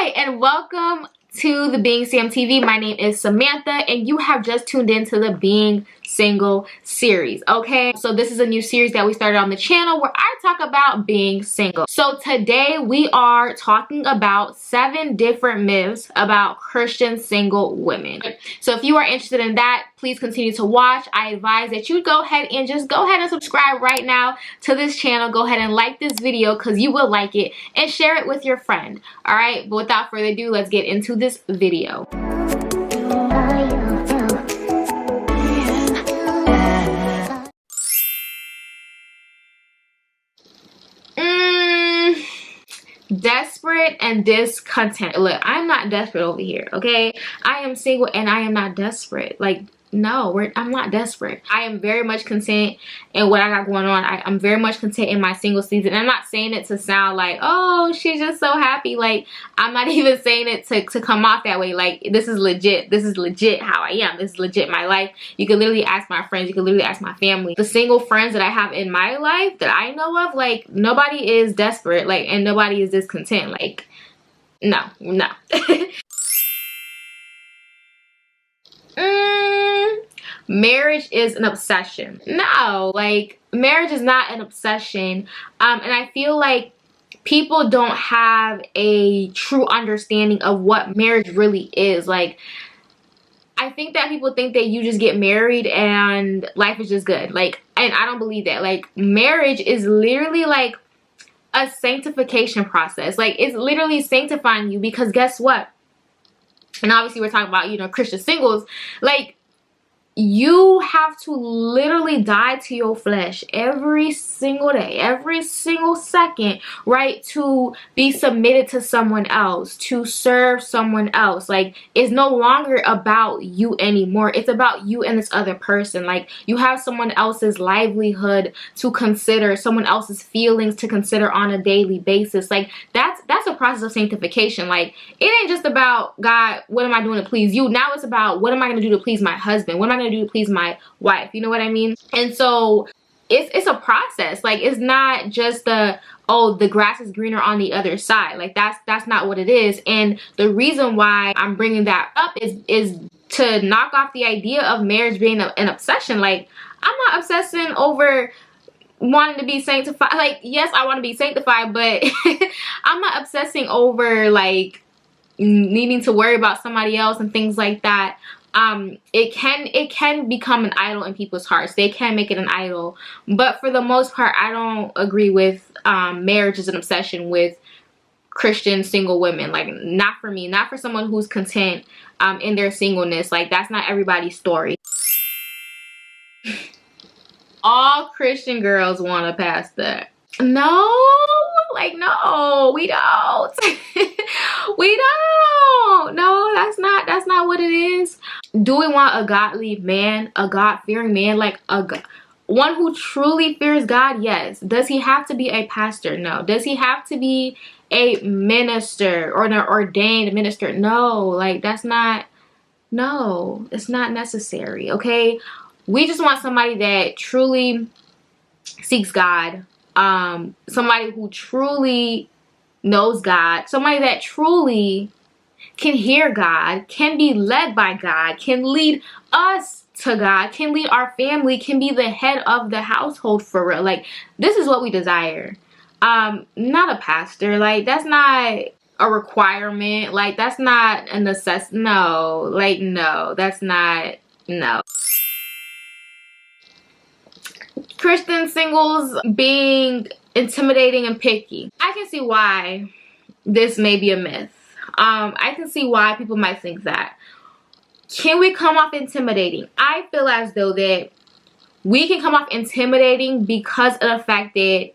Hi and welcome to the Being Sam TV. My name is Samantha and you have just tuned into the Being Single series. Okay, so this is a new series that we started on the channel where I talk about being single. So today we are talking about 7 different myths about Christian single women. So if you are interested in that, please continue to watch. I advise that you go ahead and subscribe right now to this channel. Go ahead and like this video because you will like it, and share it with your friend. All right, but without further ado, let's get into this video. Desperate and discontent. Look, I'm not desperate over here, okay? I am single and I am not desperate. Like, no, I'm not desperate. I am very much content in what I got going on. I'm very much content in my single season. I'm not saying it to sound like, oh, she's just so happy. Like, I'm not even saying it to come off that way. Like, this is legit. This is legit how I am. This is legit my life. You can literally ask my friends. You can literally ask my family. The single friends that I have in my life that I know of, like, nobody is desperate. Like, and nobody is discontent. Like, no. Marriage is an obsession. No, like, marriage is not an obsession. And I feel like people don't have a true understanding of what marriage really is. Like, I think that people think that you just get married and life is just good. Like, and I don't believe that. Like, marriage is literally like a sanctification process. Like, it's literally sanctifying you, because guess what? And obviously we're talking about, you know, Christian singles. Like, you have to literally die to your flesh every single day, every single second, right? To be submitted to someone else, to serve someone else. Like, it's no longer about you anymore. It's about you and this other person. Like, you have someone else's livelihood to consider, someone else's feelings to consider on a daily basis. Like, that's a process of sanctification. Like, it ain't just about, God, what am I doing to please you? Now it's about, what am I going to do to please my husband? What am I going to do to please my wife? You know what I mean? And so it's a process. Like, it's not just the, oh, the grass is greener on the other side. Like, that's not what it is. And the reason why I'm bringing that up is to knock off the idea of marriage being an obsession. Like, I'm not obsessing over wanting to be sanctified. Like, yes, I want to be sanctified, but I'm not obsessing over, like, needing to worry about somebody else and things like that. It can become an idol in people's hearts. They can make it an idol, but for the most part, I don't agree with marriage as an obsession with Christian single women. Like, not for me, not for someone who's content in their singleness. Like, that's not everybody's story. All Christian girls want a pastor. No, like, no, we don't. We don't. No, that's not what it is. Do we want a godly man, a God-fearing man, like one who truly fears God? Yes. Does he have to be a pastor? No. Does he have to be a minister or an ordained minister? No. Like, that's not, no, it's not necessary. Okay, we just want somebody that truly seeks God, somebody who truly knows God, somebody that truly can hear God, can be led by God, can lead us to God, can lead our family, can be the head of the household for real. Like, this is what we desire. Not a pastor. Like, that's not a requirement. Like, that's not a necessity. No, like, no, that's not, no. Christian singles being intimidating and picky. I can see why this may be a myth. I can see why people might think that. Can we come off intimidating? I feel as though that we can come off intimidating because of the fact that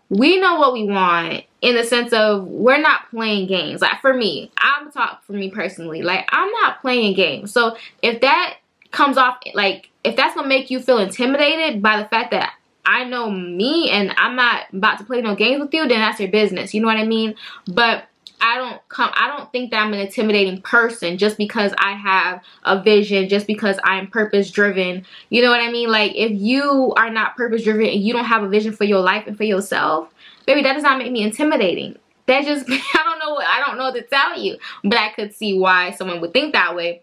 we know what we want, in the sense of we're not playing games. Like, for me, I'm talking for me personally. Like, I'm not playing games. So if that comes off, like, if that's gonna make you feel intimidated by the fact that I know me and I'm not about to play no games with you, then that's your business. You know what I mean? But I don't think that I'm an intimidating person just because I have a vision, just because I'm purpose driven. You know what I mean? Like, if you are not purpose driven and you don't have a vision for your life and for yourself, baby, that does not make me intimidating. that just, I don't know what to tell you, but I could see why someone would think that way.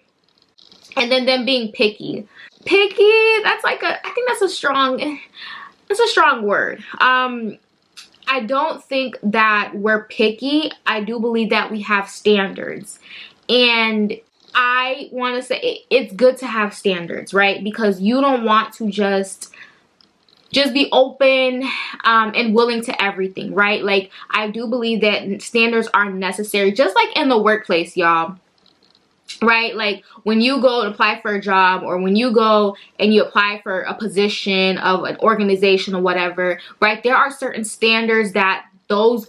And then them being picky. Picky, that's like I think that's a strong word. I don't think that we're picky. I do believe that we have standards. And I want to say it's good to have standards, right? Because you don't want to just be open and willing to everything, right? Like, I do believe that standards are necessary, just like in the workplace, y'all. Right? Like, when you go and apply for a job, or when you go and you apply for a position of an organization or whatever, right? There are certain standards that those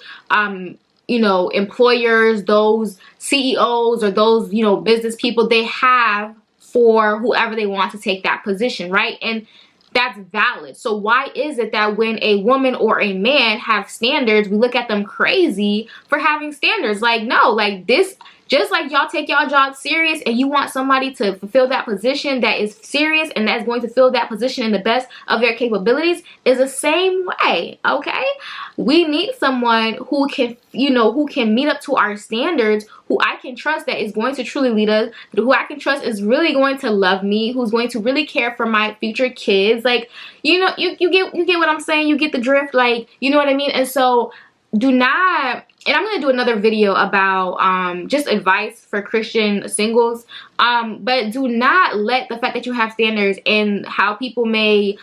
you know, employers, those CEOs, or those, you know, business people, they have for whoever they want to take that position, right? And that's valid. So why is it that when a woman or a man have standards, we look at them crazy for having standards? Like, no, like this, just like y'all take y'all job serious and you want somebody to fulfill that position that is serious and that's going to fill that position in the best of their capabilities, is the same way, okay? We need someone who can, you know, who can meet up to our standards, who I can trust that is going to truly lead us, who I can trust is really going to love me, who's going to really care for my future kids. Like, you know, you get what I'm saying? You get the drift, like, you know what I mean? And so do not, and I'm going to do another video about just advice for Christian singles, but do not let the fact that you have standards and how people may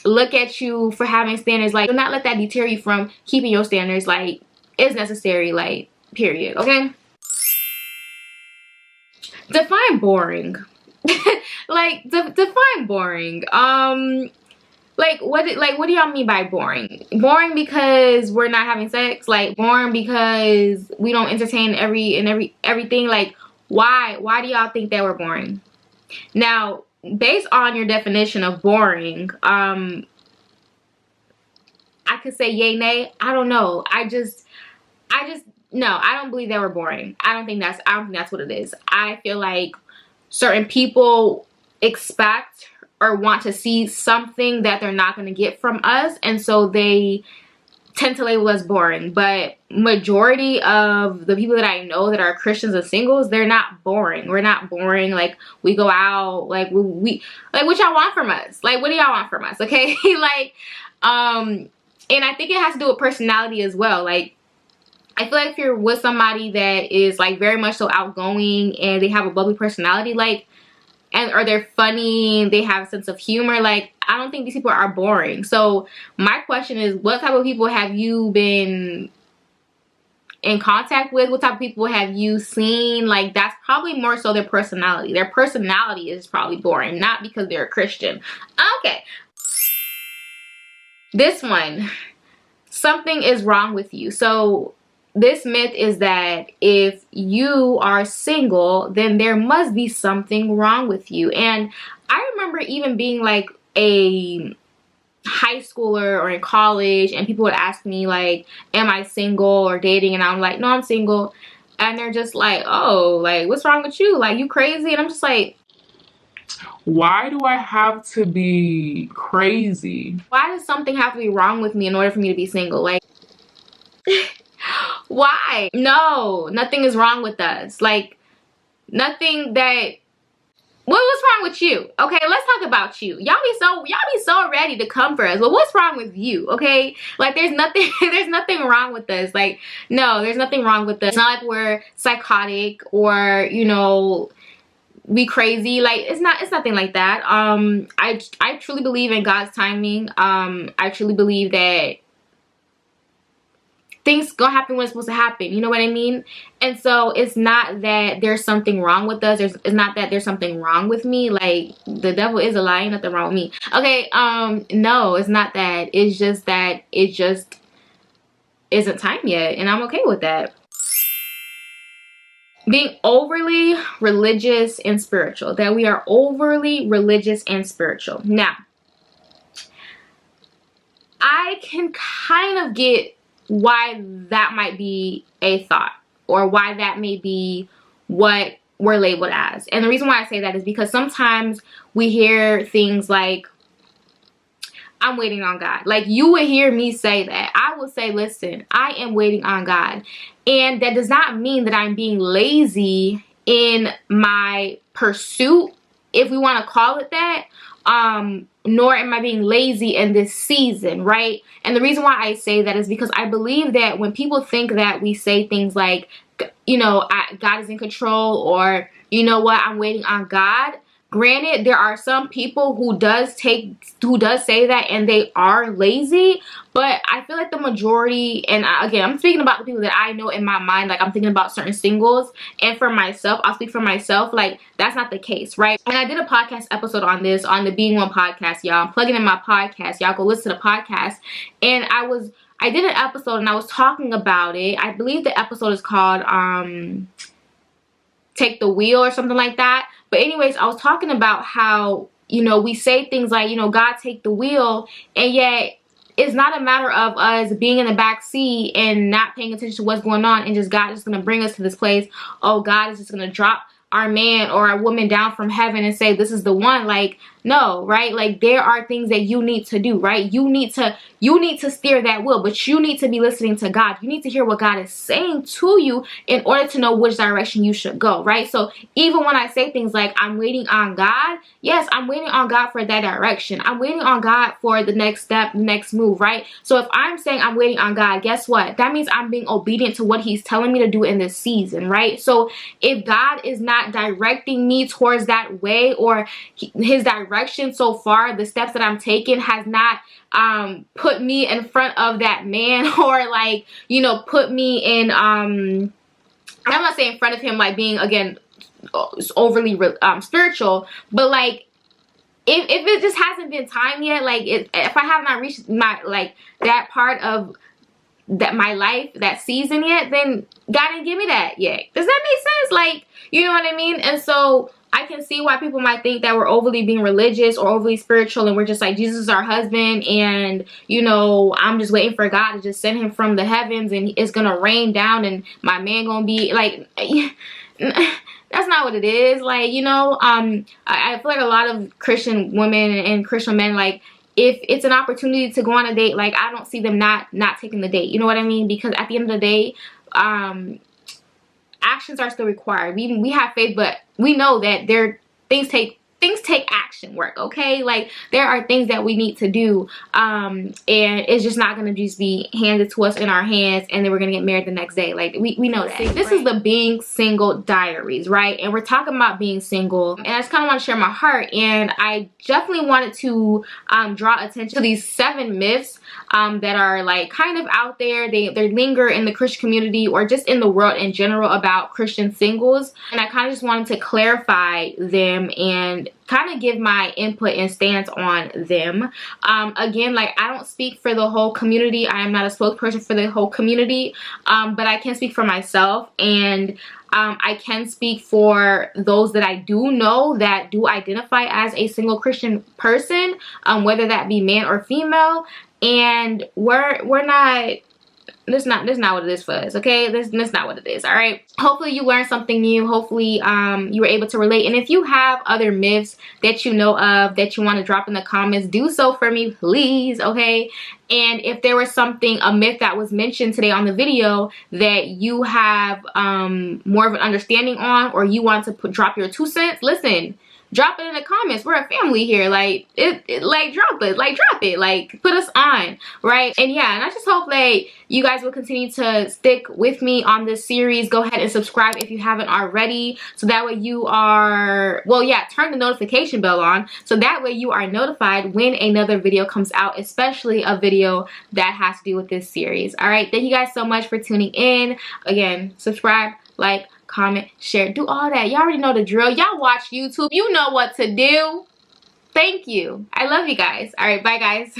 look at you for having standards, like, do not let that deter you from keeping your standards. Like, it's necessary, like, period, okay? Define boring. Like, define boring. Like, what do y'all mean by boring? Boring because we're not having sex? Like, boring because we don't entertain everything? Like, why do y'all think that we're boring? Now, based on your definition of boring, I could say yay, nay. I don't know. No, I don't believe that we're boring. I don't think that's what it is. I feel like certain people expect or want to see something that they're not going to get from us, and so they tend to label us boring. But majority of the people that I know that are Christians and singles, they're not boring. We're not boring. Like, we go out, like, we like, what y'all want from us? Like, what do y'all want from us? Okay? Like, and I think it has to do with personality as well. Like, I feel like if you're with somebody that is, like, very much so outgoing and they have a bubbly personality, like, or they're funny, they have a sense of humor, like, I don't think these people are boring. So my question is, what type of people have you been in contact with? What type of people have you seen? Like, that's probably more so their personality. Their personality is probably boring, not because they're a Christian. Okay. This one, something is wrong with you. So this myth is that if you are single, then there must be something wrong with you. And I remember even being like a high schooler or in college, and people would ask me, like, am I single or dating? And I'm like, no, I'm single. And they're just like, oh, like, what's wrong with you? Like, you crazy? And I'm just like, why do I have to be crazy? Why does something have to be wrong with me in order for me to be single? Like, why? No, nothing is wrong with us. Like, nothing that, what's wrong with you? Okay, let's talk about you. Y'all be so ready to come for us. Well, what's wrong with you? Okay, like, there's nothing wrong with us. Like, no, there's nothing wrong with us. It's not like we're psychotic or, you know, we crazy. Like, it's nothing like that. I truly believe in God's timing. I truly believe that things gonna happen when it's supposed to happen, you know what I mean? And so it's not that there's something wrong with us. It's not that there's something wrong with me. Like, the devil is a lie, ain't nothing wrong with me. Okay, no, it's not that. It's just that it just isn't time yet, and I'm okay with that. Being overly religious and spiritual. That we are overly religious and spiritual. Now, I can kind of get why that might be a thought, or why that may be what we're labeled as. And the reason why I say that is because sometimes we hear things like, I'm waiting on God. Like, you would hear me say that. I will say, listen, I am waiting on God. And that does not mean that I'm being lazy in my pursuit, if we want to call it that. Nor am I being lazy in this season, right? And the reason why I say that is because I believe that when people think that we say things like, you know, God is in control, or, you know what, I'm waiting on God. Granted, there are some people who does say that, and they are lazy, but I feel like the majority, and again, I'm speaking about the people that I know in my mind, like I'm thinking about certain singles, and for myself, I'll speak for myself, like that's not the case, right? And I did a podcast episode on this, on the Being One podcast, y'all. I'm plugging in my podcast. Y'all go listen to the podcast. And I did an episode and I was talking about it. I believe the episode is called Take the Wheel or something like that. But anyways, I was talking about how, you know, we say things like, you know, God take the wheel, and yet it's not a matter of us being in the back seat and not paying attention to what's going on, and just God is going to bring us to this place. Oh, God is just going to drop our man or our woman down from heaven and say, this is the one. Like, no, right? Like, there are things that you need to do, right? You need to steer that wheel, but you need to be listening to God. You need to hear what God is saying to you in order to know which direction you should go, right? So even when I say things like, I'm waiting on God, yes, I'm waiting on God for that direction. I'm waiting on God for the next step, next move, right? So if I'm saying I'm waiting on God, guess what? That means I'm being obedient to what he's telling me to do in this season, right? So if God is not directing me towards that way, or his direction so far, the steps that I'm taking has not put me in front of that man, or like, you know, put me in I'm not saying in front of him like being, again, overly spiritual, but like if it just hasn't been time yet, like if I have not reached my, like, that part of that my life, that season yet, then God didn't give me that yet. Does that make sense? Like, you know what I mean? And so I can see why people might think that we're overly being religious or overly spiritual, and we're just like, Jesus is our husband, and, you know, I'm just waiting for God to just send him from the heavens, and it's gonna rain down, and my man gonna be like, that's not what it is. Like, you know, I feel like a lot of Christian women and Christian men, like, if it's an opportunity to go on a date, like, I don't see them not taking the date. You know what I mean? Because at the end of the day, actions are still required. We have faith, but we know that things take action work, okay? Like, there are things that we need to do, and it's just not gonna just be handed to us in our hands and then we're gonna get married the next day. Like, we know that. This is the Being Single Diaries, right? And we're talking about being single, and I just kind of want to share my heart, and I definitely wanted to draw attention to these 7 myths that are, like, kind of out there. They linger in the Christian community or just in the world in general about Christian singles, and I kind of just wanted to clarify them and kind of give my input and stance on them. Again, like, I don't speak for the whole community. I am not a spokesperson for the whole community, but I can speak for myself, and I can speak for those that I do know that do identify as a single Christian person, whether that be man or female, and we're not, that's not what it is for us, okay? That's not what it is, all right? Hopefully you learned something new. Hopefully you were able to relate. And if you have other myths that you know of that you want to drop in the comments, do so for me, please, okay? And if there was a myth that was mentioned today on the video that you have more of an understanding on, or you want to drop your 2 cents, listen, drop it in the comments. We're a family here. Like, drop it, like, put us on, right? And yeah, and I just hope that you guys will continue to stick with me on this series. Go ahead and subscribe if you haven't already, so that way you are, well, yeah, turn the notification bell on, so that way you are notified when another video comes out, especially a video that has to do with this series. All right, thank you guys so much for tuning in. Again, subscribe, like, comment, share, do all that. Y'all already know the drill. Y'all watch YouTube. You know what to do. Thank you. I love you guys. All right, bye guys.